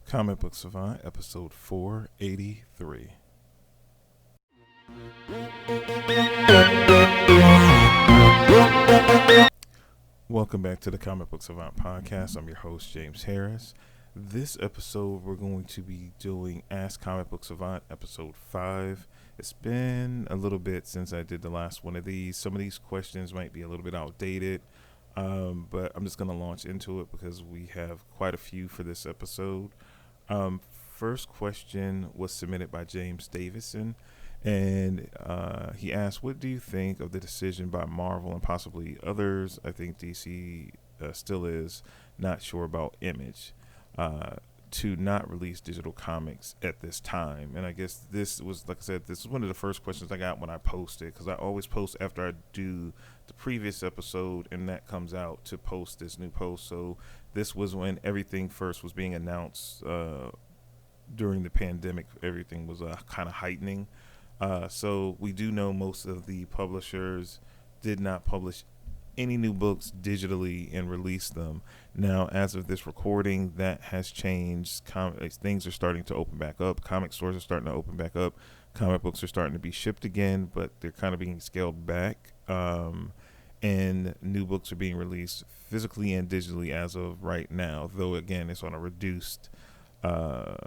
Comic Book Savant, episode 483. Welcome back to the Comic Book Savant podcast. I'm your host, James Harris. This episode, we're going to be doing Ask Comic Book Savant, episode 5. It's been a little bit since I did the last one of these. Some of these questions might be a little bit outdated, but I'm just going to launch into it because we have quite a few for this episode. First question was submitted by James Davison, and he asked, what do you think of the decision by Marvel and possibly others? I think DC still is not sure about Image to not release digital comics at this time. And I guess this was, like I said, this is one of the first questions I got when I posted, because I always post after I do the previous episode and that comes out to post this new post. So this was when everything first was being announced during the pandemic. Everything was kind of heightening. So we do know most of the publishers did not publish any new books digitally and release them. Now, as of this recording, that has changed. Things are starting to open back up. Comic stores are starting to open back up. Comic books are starting to be shipped again, but they're kind of being scaled back. And new books are being released physically and digitally as of right now, though again it's on a reduced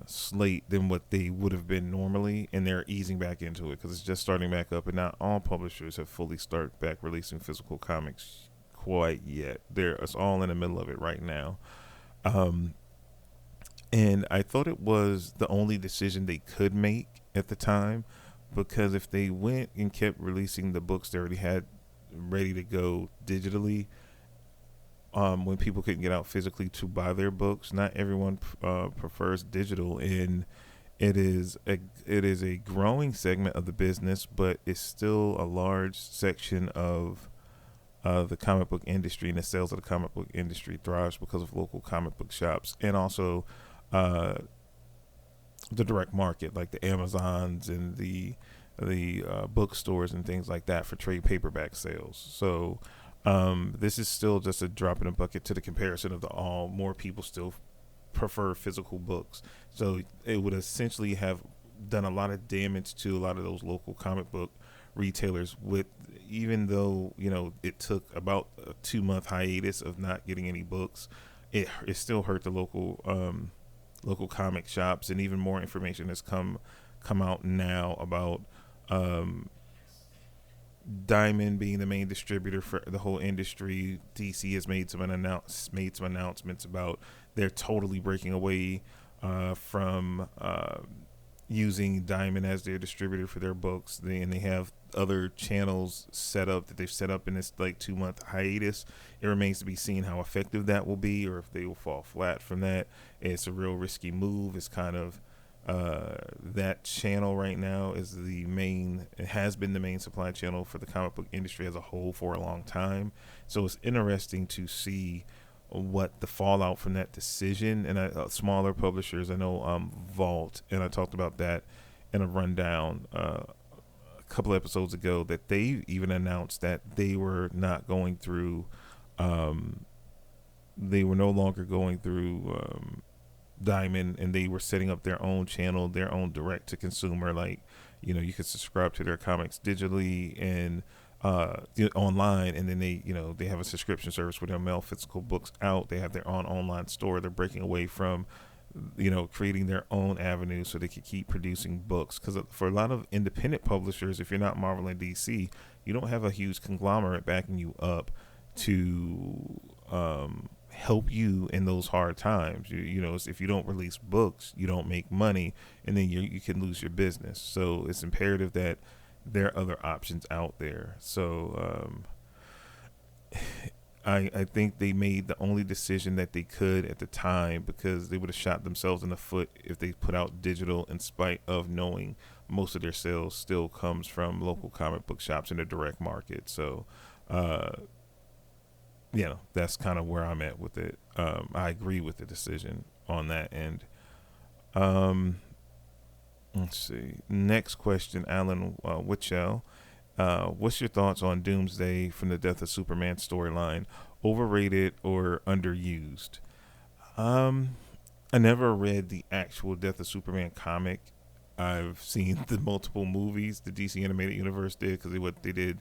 slate than what they would have been normally, and they're easing back into it because it's just starting back up, and not all publishers have fully started back releasing physical comics quite yet. It's all in the middle of it right now. And I thought it was the only decision they could make at the time, because if they went and kept releasing the books they already had ready to go digitally, when people couldn't get out physically to buy their books, not everyone prefers digital, and it is a growing segment of the business, but it's still a large section of the comic book industry, and the sales of the comic book industry thrives because of local comic book shops, and also the direct market, like the Amazons and the bookstores and things like that for trade paperback sales. So this is still just a drop in a bucket to the comparison of more people still prefer physical books. So it would essentially have done a lot of damage to a lot of those local comic book retailers, even though it took about a 2-month hiatus of not getting any books. It still hurt the local comic shops, and even more information has come out now about Diamond being the main distributor for the whole industry. DC has made some announcements about they're totally breaking away from using Diamond as their distributor for their books. They have other channels set up that they've set up in this 2-month hiatus. It remains to be seen how effective that will be, or if they will fall flat from that. It's a real risky move. It's kind of that channel right now is it has been the main supply channel for the comic book industry as a whole for a long time. So it's interesting to see what the fallout from that decision, and smaller publishers, I know Vault, and I talked about that in a rundown a couple of episodes ago, that they even announced that they were not going through they were no longer going through Diamond, and they were setting up their own channel, their own direct to consumer. You could subscribe to their comics digitally and online, and then they have a subscription service where they'll mail physical books out. They have their own online store. They're breaking away from creating their own avenue so they can keep producing books, because for a lot of independent publishers, if you're not Marvel and DC, you don't have a huge conglomerate backing you up to help you in those hard times. If you don't release books, you don't make money, and then you can lose your business. So it's imperative that there are other options out there. So I think they made the only decision that they could at the time, because they would have shot themselves in the foot if they put out digital, in spite of knowing most of their sales still comes from local comic book shops in the direct market. So that's kind of where I'm at with it. I agree with the decision on that end. Let's see. Next question, Alan Witchell. What's your thoughts on Doomsday from the Death of Superman storyline? Overrated or underused? I never read the actual Death of Superman comic. I've seen the multiple movies the DC animated universe did, because what they did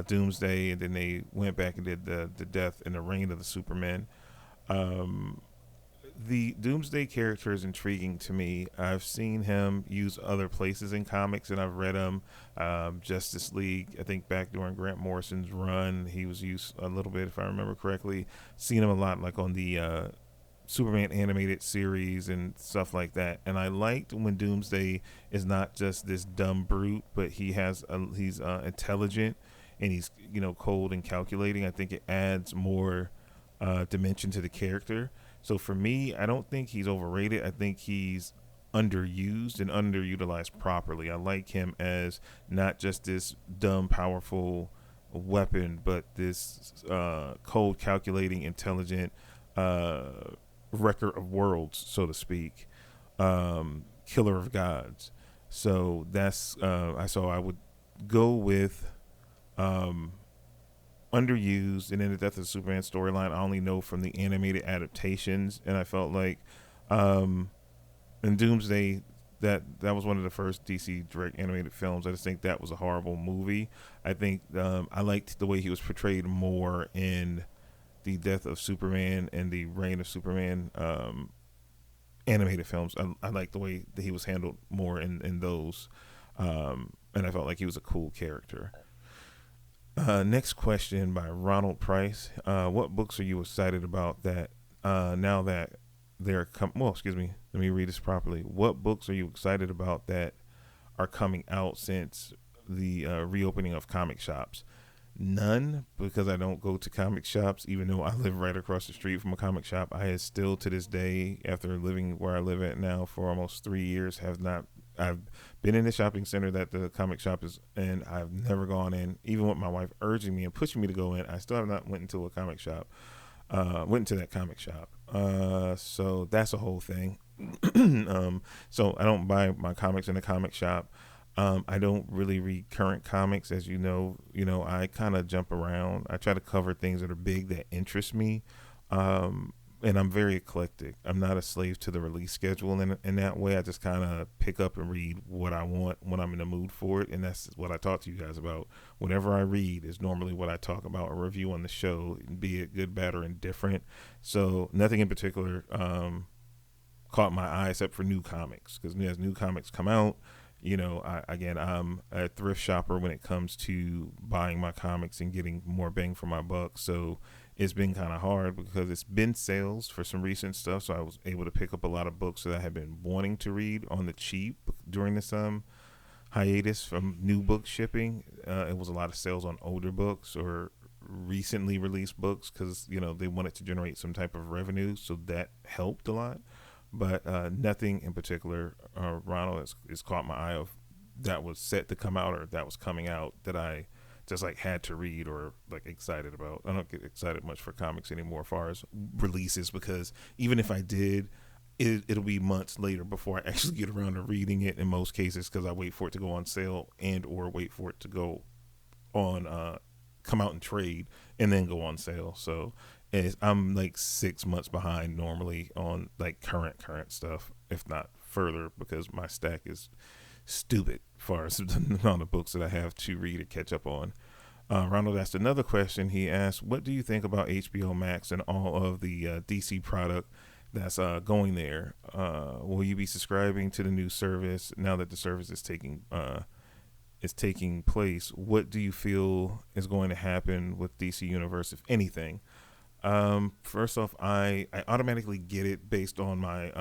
Doomsday, and then they went back and did the Death and the Reign of the Superman. Um, the Doomsday character is intriguing to me. I've seen him used other places in comics, and I've read him. Justice League, I think back during Grant Morrison's run, he was used a little bit, if I remember correctly. Seen him a lot, like on the Superman animated series and stuff like that. And I liked when Doomsday is not just this dumb brute, but he's intelligent, and he's cold and calculating. I think it adds more dimension to the character. So for me, I don't think he's overrated. I think he's underused and underutilized properly. I like him as not just this dumb, powerful weapon, but this cold, calculating, intelligent uh, wrecker of worlds, so to speak, killer of gods. So that's I would go with um, underused. And in the Death of Superman storyline, I only know from the animated adaptations, and I felt like in Doomsday, that was one of the first DC direct animated films. I just think that was a horrible movie. I think I liked the way he was portrayed more in the Death of Superman and the Reign of Superman animated films. I like the way that he was handled more in those, and I felt like he was a cool character. Next question by Ronald Price. What books are you excited about that now that they're well, excuse me. Let me read this properly. What books are you excited about that are coming out since the reopening of comic shops? None, because I don't go to comic shops, even though I live right across the street from a comic shop. I still, to this day, after living where I live at now for almost 3 years, have not. I've been in the shopping center that the comic shop is, and I've never gone in. Even with my wife urging me and pushing me to go in, I still have not went into a comic shop. Went into that comic shop. So that's a whole thing. So I don't buy my comics in a comic shop. I don't really read current comics, as you know. I kind of jump around. I try to cover things that are big that interest me, and I'm very eclectic. I'm not a slave to the release schedule in that way. I just kind of pick up and read what I want when I'm in the mood for it, and that's what I talk to you guys about. Whatever I read is normally what I talk about or review on the show, be it good, bad, or indifferent. So nothing in particular caught my eye except for new comics, because as new comics come out, I'm a thrift shopper when it comes to buying my comics and getting more bang for my buck. So it's been kind of hard because it's been sales for some recent stuff. So I was able to pick up a lot of books that I had been wanting to read on the cheap during this hiatus from new book shipping. It was a lot of sales on older books or recently released books, because they wanted to generate some type of revenue. So that helped a lot. But nothing in particular, Ronald, has caught my eye of that was set to come out or that was coming out that I just like had to read or like excited about. I don't get excited much for comics anymore as far as releases, because even if I did, it'll be months later before I actually get around to reading it in most cases, because I wait for it to go on sale and or wait for it to go on come out and trade and then go on sale. So I'm like 6 months behind normally on like current stuff, if not further, because my stack is stupid as far as the amount of books that I have to read and catch up on. Ronald asked another question. He asked, what do you think about HBO Max and all of the DC product that's going there? Will you be subscribing to the new service now that the service is taking place? What do you feel is going to happen with DC Universe, if anything? First off, I automatically get it based on my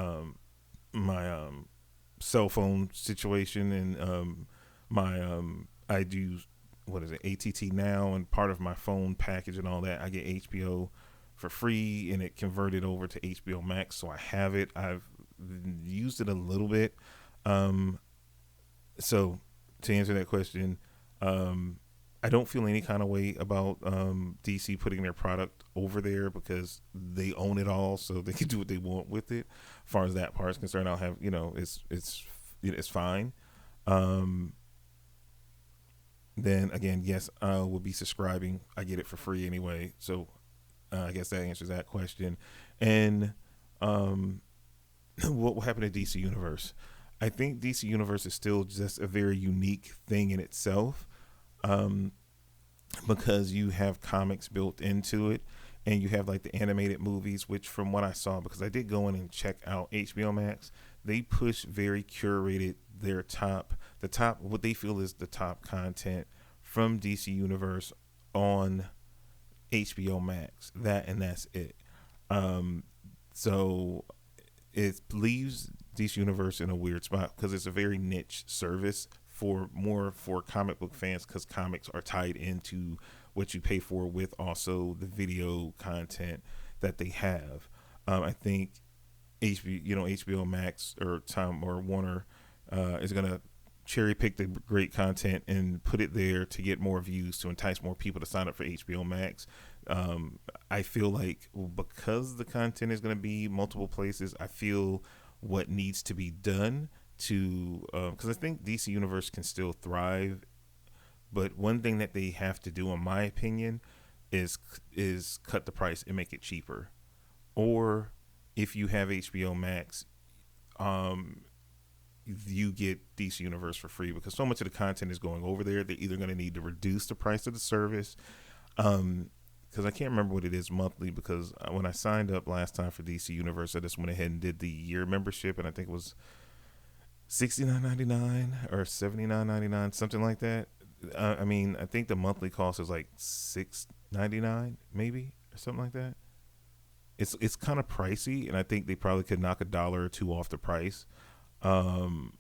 cell phone situation, and I do, what is it, ATT now, and part of my phone package and all that, I get HBO for free, and it converted over to HBO Max, so I have it. I've used it a little bit. So to answer that question, I don't feel any kind of way about DC putting their product over there, because they own it all, so they can do what they want with it. As far as that part is concerned, I'll have it's fine. Then again, yes, I will be subscribing. I get it for free anyway, so I guess that answers that question. And what will happen to DC Universe? I think DC Universe is still just a very unique thing in itself, um, because you have comics built into it, and you have like the animated movies, which from what I saw, because I did go in and check out HBO Max, they push very curated their the top, what they feel is the top content from DC Universe on HBO Max. That's it. Um, so it leaves DC Universe in a weird spot because it's a very niche service for comic book fans, because comics are tied into what you pay for with also the video content that they have. I think HBO Max or Time or Warner is gonna cherry pick the great content and put it there to get more views, to entice more people to sign up for HBO Max. I feel like because the content is going to be multiple places, I feel what needs to be done to, because I think DC Universe can still thrive, but one thing that they have to do, in my opinion, is cut the price and make it cheaper. Or if you have HBO Max, um, you get DC Universe for free, because so much of the content is going over there. They're either going to need to reduce the price of the service, because I can't remember what it is monthly, because when I signed up last time for DC Universe, I just went ahead and did the year membership, and I think it was $69.99 or $79.99, something like that. I mean, I think the monthly cost is like $6.99 maybe, or something like that. It's kind of pricey, and I think they probably could knock $1 or $2 off the price, um,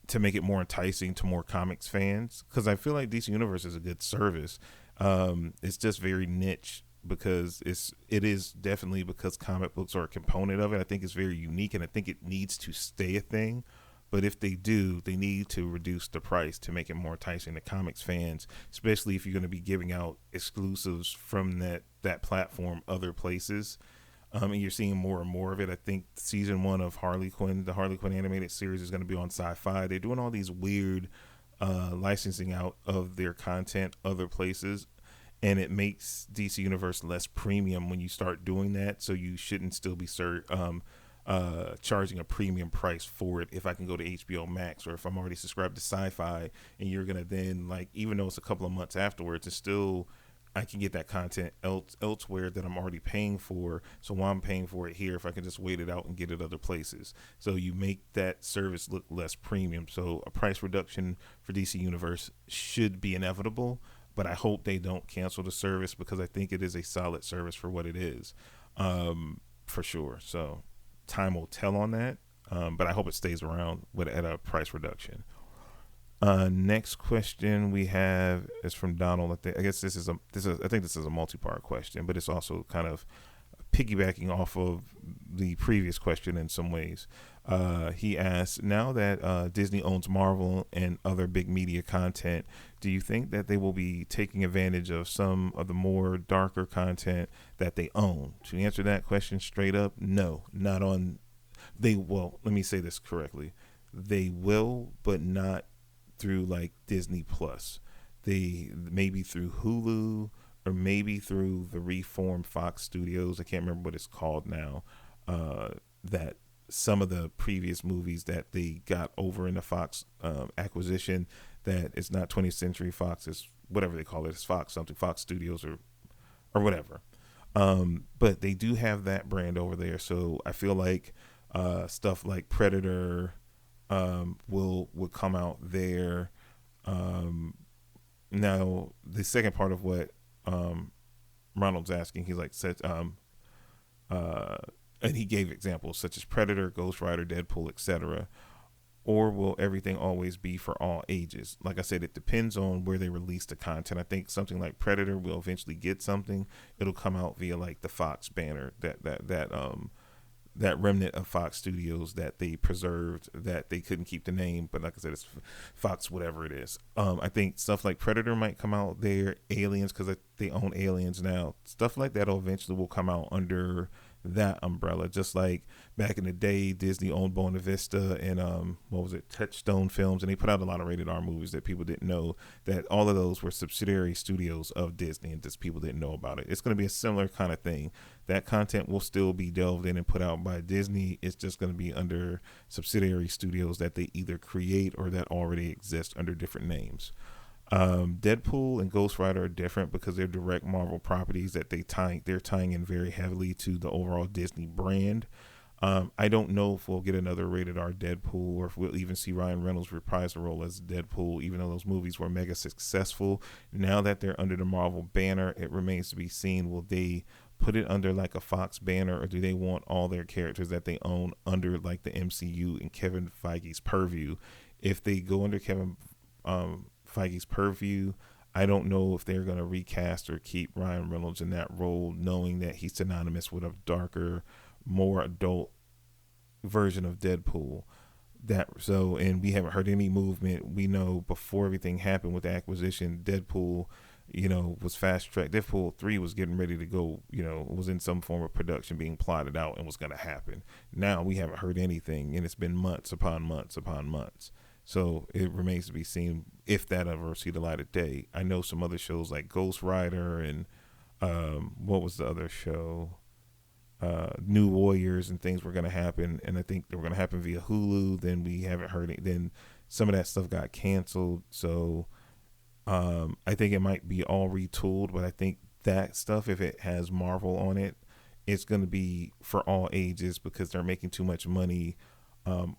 to make it more enticing to more comics fans. Because I feel like DC Universe is a good service. It's just very niche, because it is definitely because comic books are a component of it. I think it's very unique, and I think it needs to stay a thing. But if they do, they need to reduce the price to make it more enticing to comics fans, especially if you're going to be giving out exclusives from that platform other places. And you're seeing more and more of it. I think season 1 of Harley Quinn, the Harley Quinn animated series, is going to be on Sci-Fi. They're doing all these weird licensing out of their content other places, and it makes DC Universe less premium when you start doing that. So you shouldn't still be charging a premium price for it. If I can go to HBO Max, or if I'm already subscribed to Sci-Fi, and you're gonna then, like, even though it's a couple of months afterwards, it's still, I can get that content elsewhere that I'm already paying for. So why I'm paying for it here, if I can just wait it out and get it other places. So you make that service look less premium. So a price reduction for DC Universe should be inevitable, but I hope they don't cancel the service, because I think it is a solid service for what it is, for sure. So time will tell on that, but I hope it stays around at a price reduction. Next question we have is from Donald. I guess this is I think this is a multi-part question, but it's also kind of piggybacking off of the previous question in some ways. He asks, now that Disney owns Marvel and other big media content, do you think that they will be taking advantage of some of the more darker content that they own? To answer that question straight up, no, not on. Let me say this correctly. They will, but not through like Disney Plus. They maybe through Hulu, or maybe through the reformed Fox Studios. I can't remember what it's called now. That some of the previous movies that they got over in the Fox acquisition, that it's not 20th Century Fox, it's whatever they call it. It's Fox something, Fox Studios or whatever. But they do have that brand over there. So I feel like stuff like Predator will come out there. Now the second part of what Ronald's asking, he's like said, and he gave examples such as Predator, Ghost Rider, Deadpool, etc. Or will everything always be for all ages? Like I said, it depends on where they release the content. I think something like Predator will eventually get something. It'll come out via like the Fox banner, that remnant of Fox Studios that they preserved, that they couldn't keep the name, but like I said, it's Fox, whatever it is. I think stuff like Predator might come out there, Aliens, because they own Aliens now. Stuff like that eventually will come out under that umbrella. Just like back in the day, Disney owned Buena Vista and what was it, Touchstone Films, and they put out a lot of rated R movies that people didn't know that all of those were subsidiary studios of Disney, and just people didn't know about it. It's going to be a similar kind of thing. That content will still be delved in and put out by Disney. It's just going to be under subsidiary studios that they either create or that already exist under different names. Deadpool and Ghost Rider are different because they're direct Marvel properties that they're tying in very heavily to the overall Disney brand. I don't know if we'll get another rated R Deadpool or if we'll even see Ryan Reynolds reprise the role as Deadpool, even though those movies were mega successful. Now that they're under the Marvel banner, it remains to be seen. Will they put it under like a Fox banner, or do they want all their characters that they own under like the MCU and Kevin Feige's purview? If they go under Kevin Feige's purview, I don't know if they're going to recast or keep Ryan Reynolds in that role, knowing that he's synonymous with a darker, more adult version of Deadpool. And we haven't heard any movement. We know before everything happened with the acquisition, Deadpool, was fast tracked. Deadpool 3 was getting ready to go, was in some form of production being plotted out and was going to happen. Now we haven't heard anything, and it's been months upon months upon months. So it remains to be seen if that ever see the light of day. I know some other shows like Ghost Rider and what was the other show? New Warriors and things were going to happen, and I think they were going to happen via Hulu. Then we haven't heard it. Then some of that stuff got canceled. So I think it might be all retooled, but I think that stuff, if it has Marvel on it, it's going to be for all ages because they're making too much money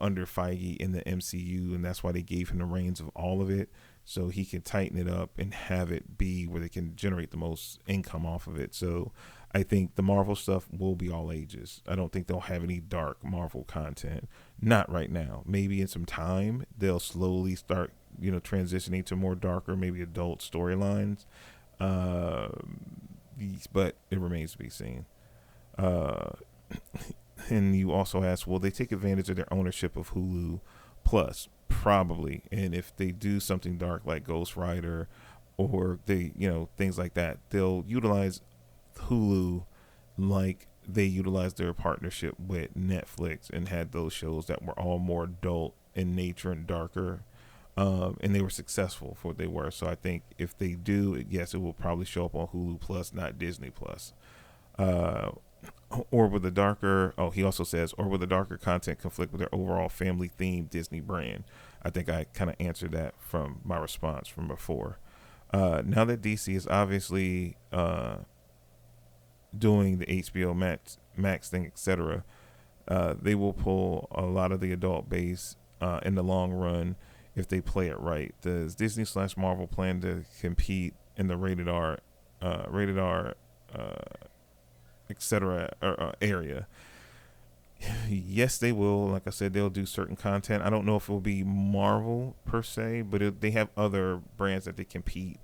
under Feige in the MCU, and that's why they gave him the reins of all of it, so he can tighten it up and have it be where they can generate the most income off of it. So I think the Marvel stuff will be all ages. I don't think they'll have any dark Marvel content. Not right now. Maybe in some time they'll slowly start, transitioning to more darker, maybe adult storylines. But it remains to be seen. And you also asked, will they take advantage of their ownership of Hulu Plus? Probably. And if they do something dark like Ghost Rider or they, things like that, they'll utilize Hulu like they utilized their partnership with Netflix and had those shows that were all more adult in nature and darker. And they were successful for what they were. So I think if they do, yes, it will probably show up on Hulu Plus, not Disney Plus. Or with the darker, he also says, or with the darker content conflict with their overall family themed Disney brand? I think I kind of answered that from my response from before. Now that DC is obviously doing the HBO Max thing, etc., they will pull a lot of the adult base in the long run if they play it right. Does Disney/Marvel plan to compete in the rated R, etc. area? Yes, they will. Like I said, they'll do certain content. I don't know if it will be Marvel per se, but they have other brands that they can compete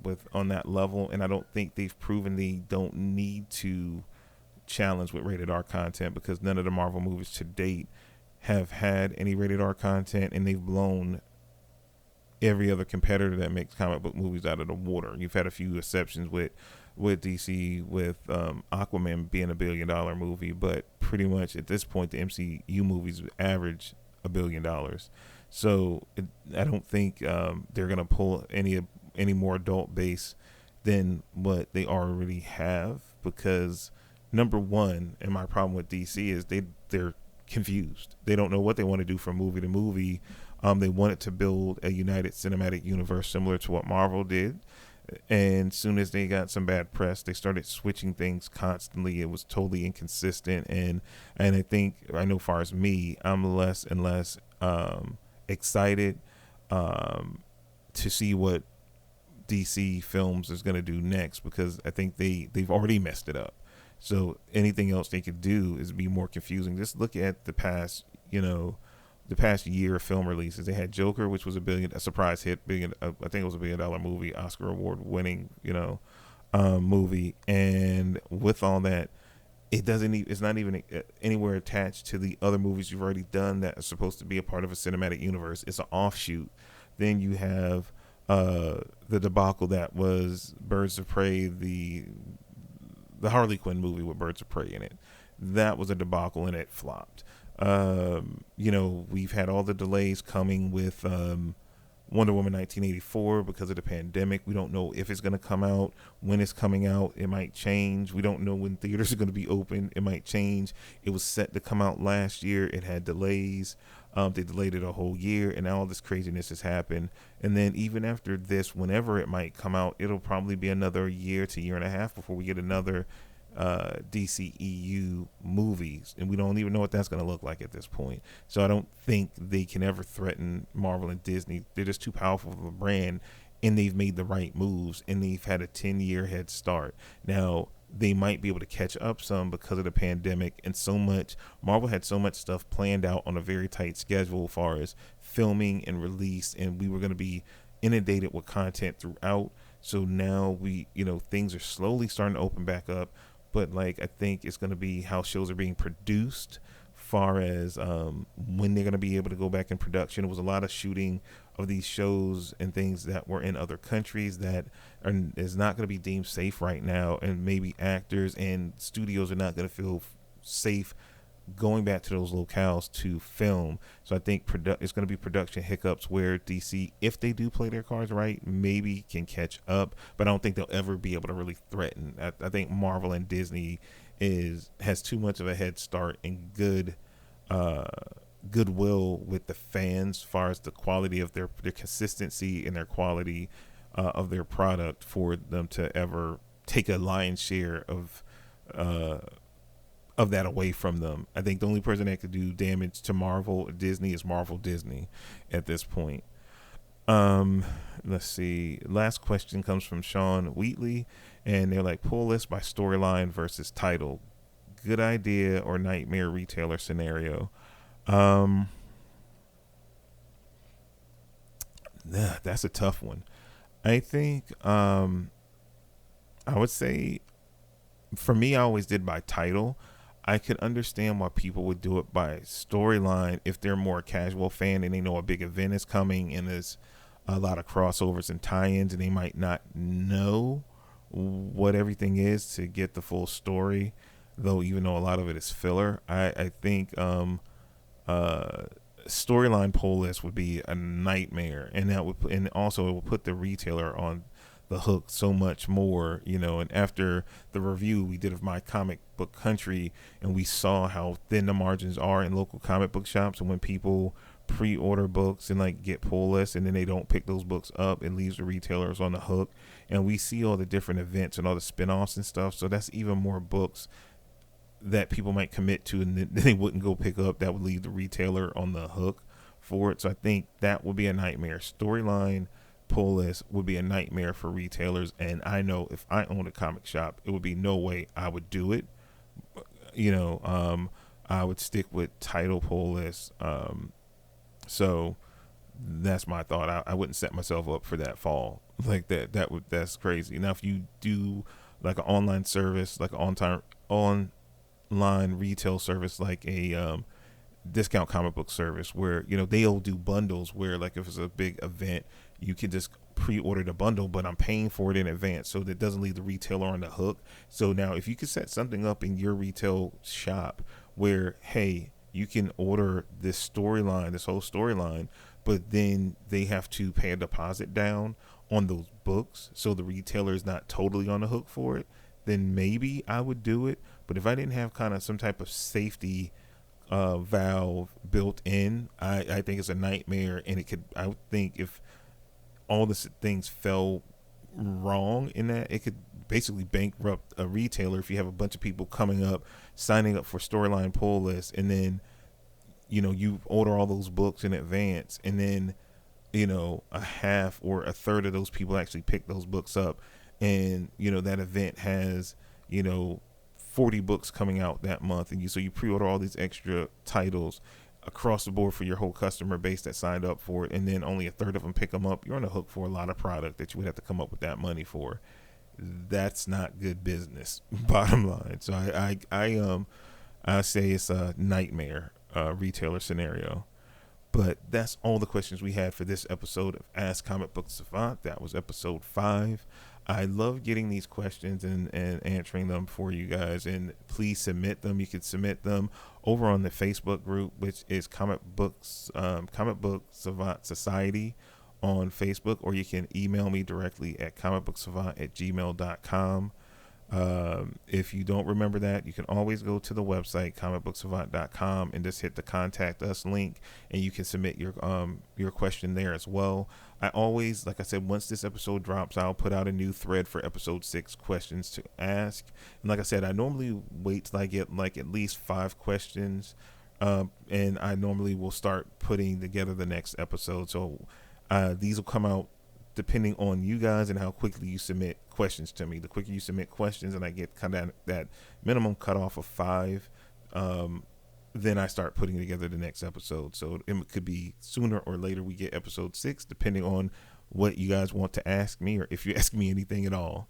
with on that level, and I don't think they've proven they don't need to challenge with rated R content because none of the Marvel movies to date have had any rated R content, and they've blown every other competitor that makes comic book movies out of the water. You've had a few exceptions with DC, with Aquaman being $1 billion movie, but pretty much at this point the MCU movies average $1 billion. So I don't think they're gonna pull any more adult base than what they already have, because number one, and my problem with DC is they're confused. They don't know what they want to do from movie to movie. They wanted to build a united cinematic universe similar to what Marvel did, and as soon as they got some bad press, they started switching things constantly. It was totally inconsistent, and I think, I know, as far as me, I'm less and less excited to see what DC Films is going to do next, because I think they've already messed it up. So anything else they could do is be more confusing. Just look at the past year of film releases. They had Joker, which was a surprise hit, I think it was $1 billion movie, Oscar award winning, movie. And with all that, it's not even anywhere attached to the other movies you've already done that are supposed to be a part of a cinematic universe. It's an offshoot. Then you have the debacle that was Birds of Prey, the the Harley Quinn movie with Birds of Prey in it. That was a debacle and it flopped. We've had all the delays coming with Wonder Woman 1984 because of the pandemic. We don't know if it's going to come out, when it's coming out. It might change. We don't know when theaters are going to be open. It might change. It was set to come out last year. It had delays. They delayed it a whole year, and now all this craziness has happened. And then even after this, whenever it might come out, it'll probably be another year to year and a half before we get another DCEU movies, and we don't even know what that's going to look like at this point. So I don't think they can ever threaten Marvel and Disney. They're just too powerful of a brand, and they've made the right moves, and they've had a 10-year head start. Now they might be able to catch up some because of the pandemic, and so much Marvel had so much stuff planned out on a very tight schedule as far as filming and release, and we were going to be inundated with content throughout. So now things are slowly starting to open back up. But I think it's going to be how shows are being produced, far as when they're going to be able to go back in production. It was a lot of shooting of these shows and things that were in other countries that is not going to be deemed safe right now, and maybe actors and studios are not going to feel safe going back to those locales to film. So I think it's going to be production hiccups where DC, if they do play their cards right, maybe can catch up, but I don't think they'll ever be able to really threaten. I think Marvel and Disney has too much of a head start and goodwill with the fans as far as the quality of their consistency and their quality of their product for them to ever take a lion's share of that away from them. I think the only person that could do damage to Marvel or Disney is Marvel Disney at this point. Let's see. Last question comes from Sean Wheatley, and they're like, pull list by storyline versus title. Good idea or nightmare retailer scenario? That's a tough one. I think I would say for me, I always did by title. I could understand why people would do it by storyline if they're more a casual fan and they know a big event is coming and there's a lot of crossovers and tie-ins, and they might not know what everything is to get the full story, though, even though a lot of it is filler. I think storyline pull list would be a nightmare, and also it will put the retailer on the hook so much more, and after the review we did of My Comic Book Country, and we saw how thin the margins are in local comic book shops, and when people pre-order books and get pull lists and then they don't pick those books up, it leaves the retailers on the hook. And we see all the different events and all the spin-offs and stuff, so that's even more books that people might commit to and then they wouldn't go pick up, that would leave the retailer on the hook for it. So I think that would be a nightmare. Storyline pull list would be a nightmare for retailers, and I know if I owned a comic shop, it would be no way I would do it. I would stick with title pull list. So that's my thought. I wouldn't set myself up for that fall like that. That's crazy. Now, if you do like an online service, like an online retail service, like a discount comic book service, where they'll do bundles where, like, if it's a big event, you can just pre-order the bundle, but I'm paying for it in advance, so that doesn't leave the retailer on the hook. So now if you could set something up in your retail shop where, hey, you can order this whole storyline, but then they have to pay a deposit down on those books, so the retailer is not totally on the hook for it, then maybe I would do it. But if I didn't have kind of some type of safety valve built in, I think it's a nightmare. And I would think if all the things fell wrong in that, it could basically bankrupt a retailer if you have a bunch of people coming up, signing up for storyline pull lists, and then you order all those books in advance, and then a half or a third of those people actually pick those books up, and that event has 40 books coming out that month, and so you pre-order all these extra titles across the board for your whole customer base that signed up for it, and then only a third of them pick them up. You're on the hook for a lot of product that you would have to come up with that money for. That's not good business, bottom line. So I say it's a nightmare retailer scenario. But that's all the questions we had for this episode of Ask Comic Book Savant. That was episode 5. I love getting these questions and answering them for you guys. And please submit them. You can submit them over on the Facebook group, which is Comic Book Savant Society on Facebook, or you can email me directly at comicbooksavant@gmail.com. If you don't remember that, you can always go to the website comicbooksavant.com and just hit the contact us link, and you can submit your question there as well. I always, like I said, once this episode drops, I'll put out a new thread for episode 6 questions to ask. And like I said, I normally wait till I get like at least 5 questions, and I normally will start putting together the next episode. So these will come out depending on you guys and how quickly you submit questions to me. The quicker you submit questions and I get kind of that minimum cutoff of 5, then I start putting together the next episode. So it could be sooner or later we get episode 6, depending on what you guys want to ask me, or if you ask me anything at all.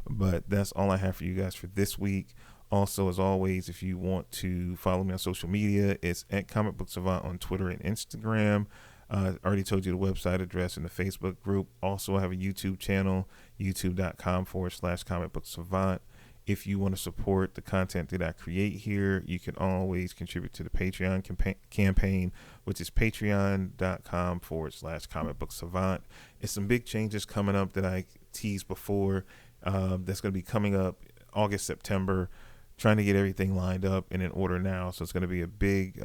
But that's all I have for you guys for this week. Also, as always, if you want to follow me on social media, it's at Comic Book Savant on Twitter and Instagram. I already told you the website address and the Facebook group. Also, I have a YouTube channel, youtube.com/Comic Book Savant. If you want to support the content that I create here, you can always contribute to the Patreon campaign, which is patreon.com/Comic Book Savant. It's some big changes coming up that I teased before. That's going to be coming up August, September. Trying to get everything lined up and in order now. So it's going to be a big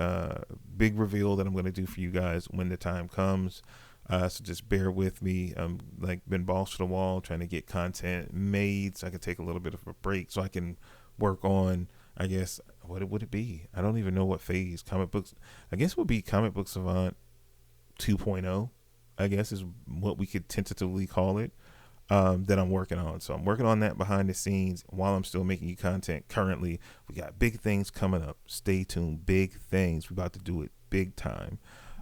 reveal that I'm going to do for you guys when the time comes. So just bear with me. I'm been balls to the wall trying to get content made so I can take a little bit of a break so I can work on, I guess, what would it be? I don't even know what phase. Comic books, I guess it would be Comic Book Savant 2.0, I guess is what we could tentatively call it. That I'm working on. So I'm working on that behind the scenes while I'm still making you content currently. We got big things coming up. Stay tuned. Big things. We're about to do it big time.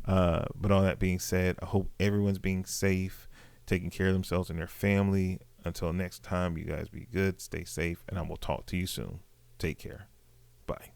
But all that being said, I hope everyone's being safe, taking care of themselves and their family. Until next time, you guys be good, stay safe, and I will talk to you soon. Take care. Bye.